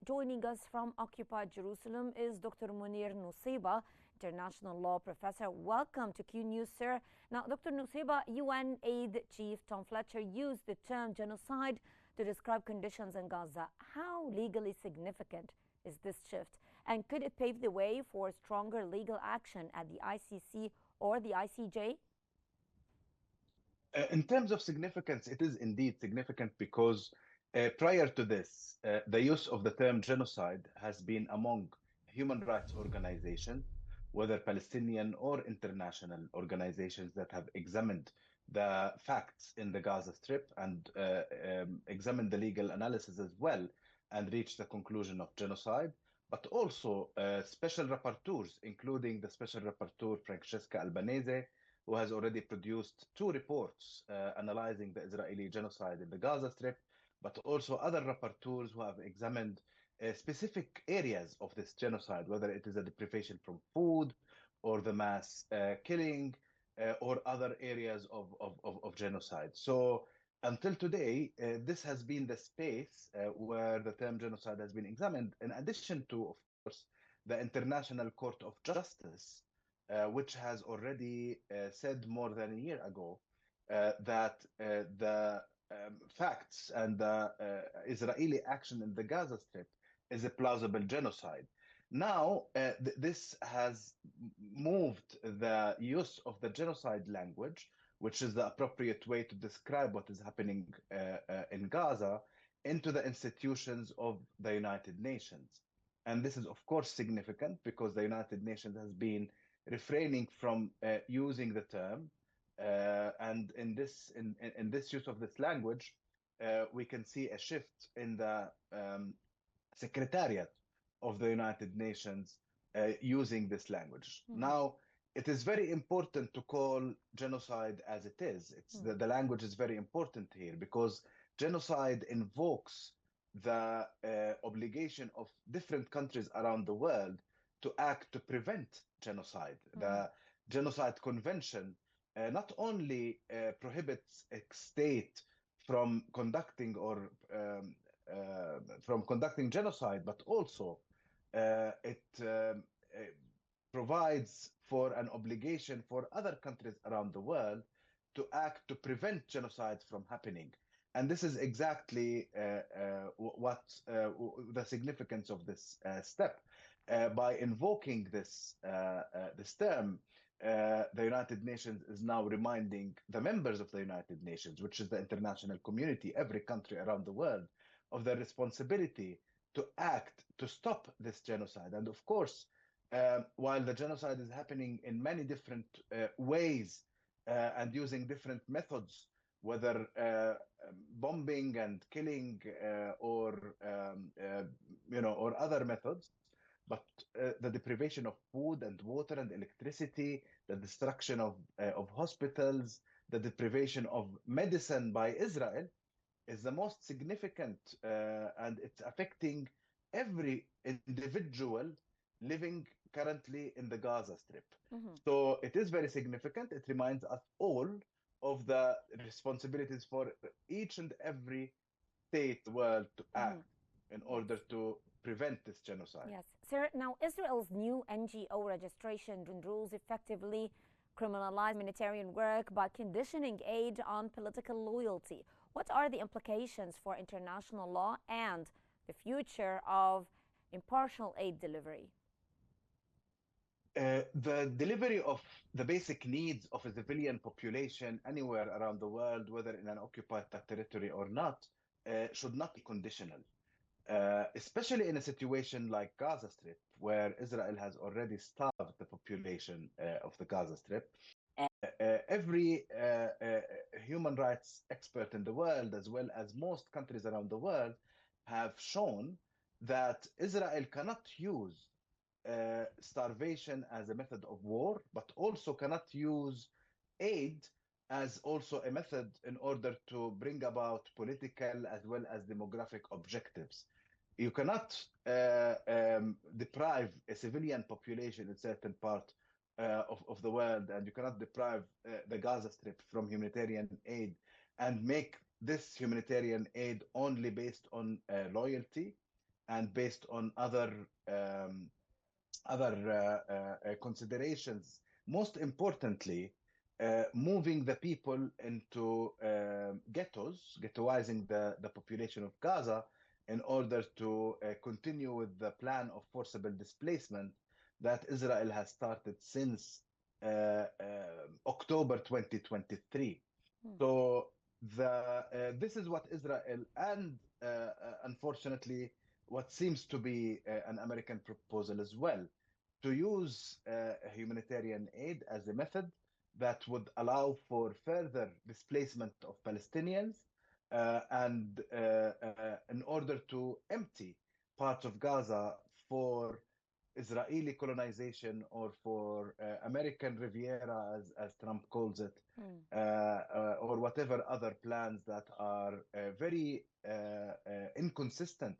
joining us from occupied Jerusalem is Dr. Munir Nuseibah, international law professor. Welcome to Qnews, sir. Now, Dr. Nuseibah, UN aid chief Tom Fletcher used the term genocide to describe conditions in Gaza. How legally significant is this shift? And could it pave the way for stronger legal action at the ICC or the ICJ? In terms of significance, it is indeed significant because prior to this, the use of the term genocide has been among human rights organizations, whether Palestinian or international organizations that have examined the facts in the Gaza Strip and examined the legal analysis as well and reached the conclusion of genocide, but also special rapporteurs, including the special rapporteur Francesca Albanese, who has already produced 2 reports analyzing the Israeli genocide in the Gaza Strip, but also other rapporteurs who have examined specific areas of this genocide, whether it is a deprivation from food or the mass killing or other areas of genocide. So until today, this has been the space where the term genocide has been examined, in addition to, of course, the International Court of Justice, which has already said more than a year ago that the facts and the Israeli action in the Gaza Strip is a plausible genocide. Now, this has moved the use of the genocide language, which is the appropriate way to describe what is happening in Gaza, into the institutions of the United Nations. And this is, of course, significant because the United Nations has been refraining from using the term, and in this use of this language, we can see a shift in the Secretariat of the United Nations using this language. Now, it is very important to call genocide as it is. The language is very important here because genocide invokes the obligation of different countries around the world to act to prevent genocide. The Genocide Convention not only prohibits a state from conducting genocide, but also it provides for an obligation for other countries around the world to act to prevent genocide from happening. And this is exactly what the significance of this step. By invoking this term, the United Nations is now reminding the members of the United Nations, which is the international community, every country around the world, of their responsibility to act to stop this genocide. And of course, while the genocide is happening in many different ways and using different methods, whether bombing and killing or other methods, but the deprivation of food and water and electricity, the destruction of hospitals, the deprivation of medicine by Israel is the most significant, and it's affecting every individual living currently in the Gaza Strip. So it is very significant. It reminds us all of the responsibilities for each and every state in the world to act in order to prevent this genocide. Yes. Sir, now Israel's new NGO registration rules effectively criminalize humanitarian work by conditioning aid on political loyalty. What are the implications for international law and the future of impartial aid delivery? The delivery of the basic needs of a civilian population anywhere around the world, whether in an occupied territory or not, should not be conditional. Especially in a situation like Gaza Strip, where Israel has already starved the population of the Gaza Strip. Every human rights expert in the world, as well as most countries around the world, have shown that Israel cannot use starvation as a method of war, but also cannot use aid as also a method in order to bring about political as well as demographic objectives. You cannot deprive a civilian population in a certain part of the world, and you cannot deprive the Gaza Strip from humanitarian aid and make this humanitarian aid only based on loyalty and based on other considerations. Most importantly, moving the people into ghettoizing the population of Gaza in order to continue with the plan of forcible displacement that Israel has started since October 2023. So this is what Israel and unfortunately what seems to be an American proposal as well, to use humanitarian aid as a method that would allow for further displacement of Palestinians and in order to empty parts of Gaza for Israeli colonization or for American Riviera, as Trump calls it, or whatever other plans that are very inconsistent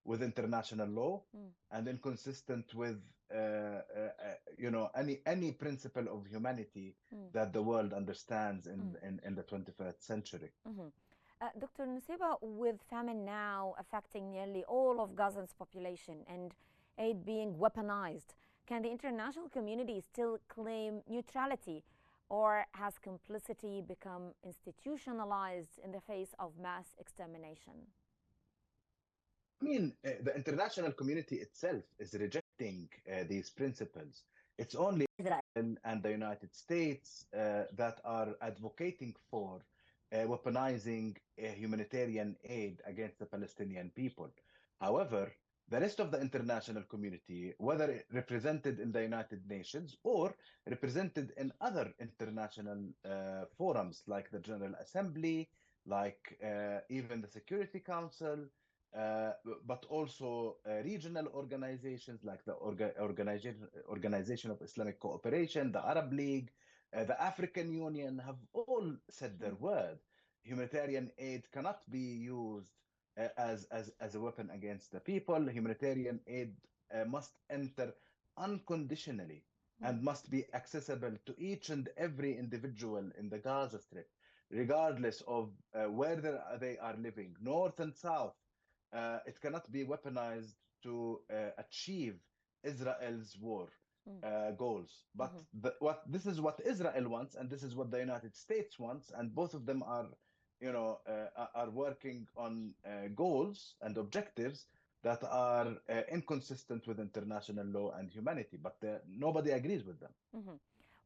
with international law and inconsistent with any principle of humanity that the world understands in the 21st century. Dr. Nuseibah, with famine now affecting nearly all of Gaza's population and aid being weaponized, can the international community still claim neutrality, or has complicity become institutionalized in the face of mass extermination? I mean, the international community itself is rejecting these principles. It's only Israel and the United States that are advocating for weaponizing humanitarian aid against the Palestinian people. However, the rest of the international community, whether represented in the United Nations or represented in other international forums like the General Assembly, like even the Security Council, but also regional organizations like the Organization of Islamic Cooperation, the Arab League, the African Union, have all said their word. Humanitarian aid cannot be used as a weapon against the people. Humanitarian aid must enter unconditionally and must be accessible to each and every individual in the Gaza Strip, regardless of where they are living, north and south. It cannot be weaponized to achieve Israel's war goals. But this is what Israel wants, and this is what the United States wants, and both of them are working on goals and objectives that are inconsistent with international law and humanity, but nobody agrees with them.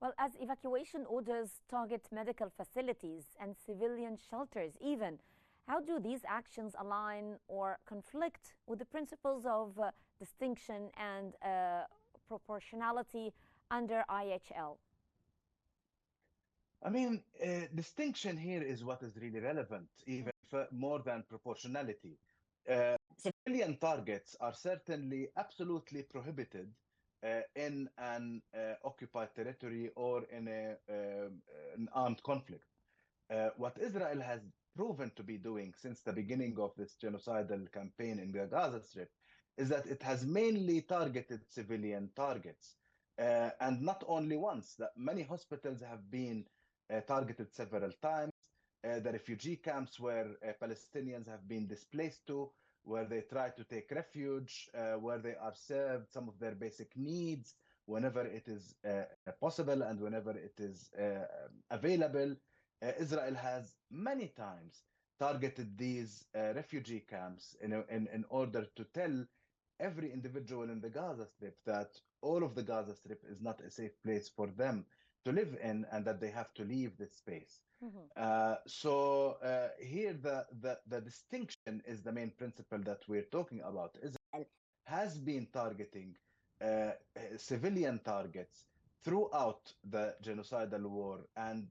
Well, as evacuation orders target medical facilities and civilian shelters even, how do these actions align or conflict with the principles of distinction and proportionality under IHL? I mean, distinction here is what is really relevant, even more than proportionality. Civilian targets are certainly absolutely prohibited in an occupied territory or in an armed conflict. What Israel has proven to be doing since the beginning of this genocidal campaign in the Gaza Strip is that it has mainly targeted civilian targets. And not only once, that many hospitals have been targeted several times. The refugee camps where Palestinians have been displaced to, where they try to take refuge, where they are served some of their basic needs whenever it is possible and whenever it is available. Israel has many times targeted these refugee camps in order to tell every individual in the Gaza Strip that all of the Gaza Strip is not a safe place for them to live in and that they have to leave this space. So here the distinction is the main principle that we're talking about. Israel has been targeting civilian targets throughout the genocidal war, and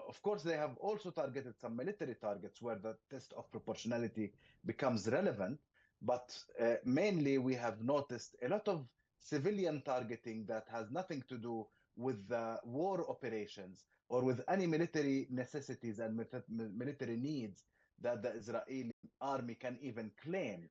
of course, they have also targeted some military targets where the test of proportionality becomes relevant. But mainly, we have noticed a lot of civilian targeting that has nothing to do with the war operations or with any military necessities and military needs that the Israeli army can even claim.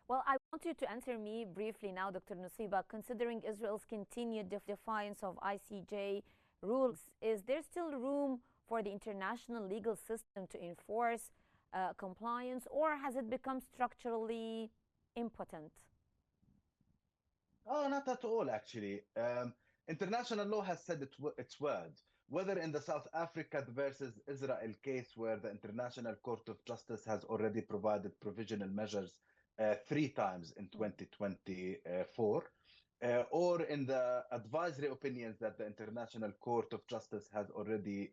Well, I want you to answer me briefly now, Dr. Nuseibah. Considering Israel's continued defiance of ICJ rules, is there still room for the international legal system to enforce compliance, or has it become structurally impotent? Oh, not at all, actually. International law has said its word, whether in the South Africa versus Israel case, where the International Court of Justice has already provided provisional measures three times in 2024, or in the advisory opinions that the International Court of Justice has already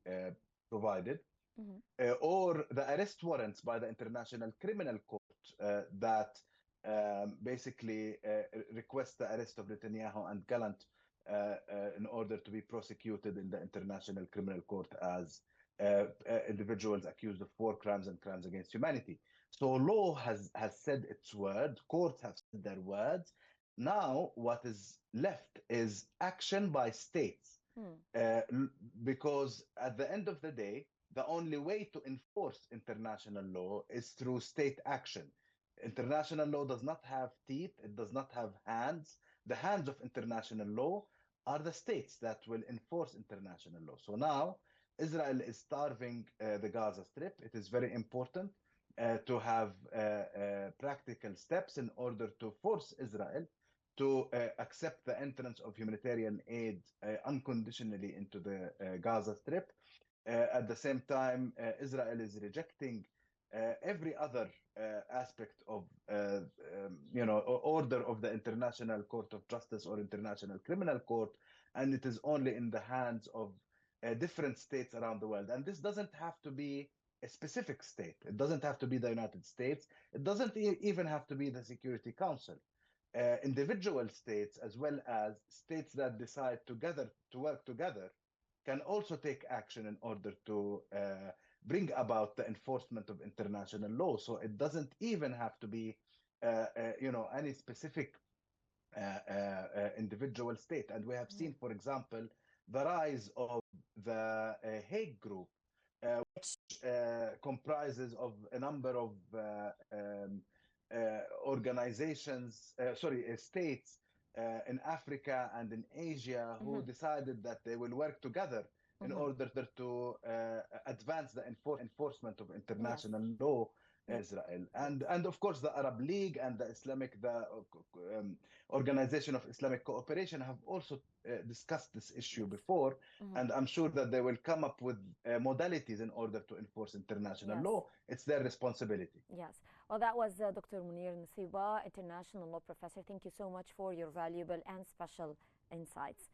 provided, Mhm. or the arrest warrants by the International Criminal Court that basically request the arrest of Netanyahu and Gallant in order to be prosecuted in the International Criminal Court as individuals accused of war crimes and crimes against humanity. So law has said its word, courts have said their words. Now, what is left is action by states, Hmm. uh, because at the end of the day, the only way to enforce international law is through state action. International law does not have teeth, it does not have hands. The hands of international law are the states that will enforce international law. So now Israel is starving the Gaza Strip. It is very important to have practical steps in order to force Israel to accept the entrance of humanitarian aid unconditionally into the Gaza Strip. At the same time, Israel is rejecting every other aspect of, order of the International Court of Justice or International Criminal Court, and it is only in the hands of different states around the world. And this doesn't have to be a specific state. It doesn't have to be the United States. It doesn't even have to be the Security Council. Individual states, as well as states that decide together to work together, can also take action in order to bring about the enforcement of international law. So it doesn't even have to be, any specific individual state. And we have seen, for example, the rise of the Hague Group, which comprises of a number of organizations, states in Africa and in Asia who Mhm. decided that they will work together in Mhm. order to advance the enforcement of Yes. international law Yes. Israel. Yes. And of course, the Arab League and the Organization of Islamic Cooperation have also discussed this issue Yes. before, Mhm. and I'm sure that they will come up with modalities in order to enforce international Yes. law. It's their responsibility. Yes. Well, that was Dr. Munir Nuseibah, international law professor. Thank you so much for your valuable and special insights.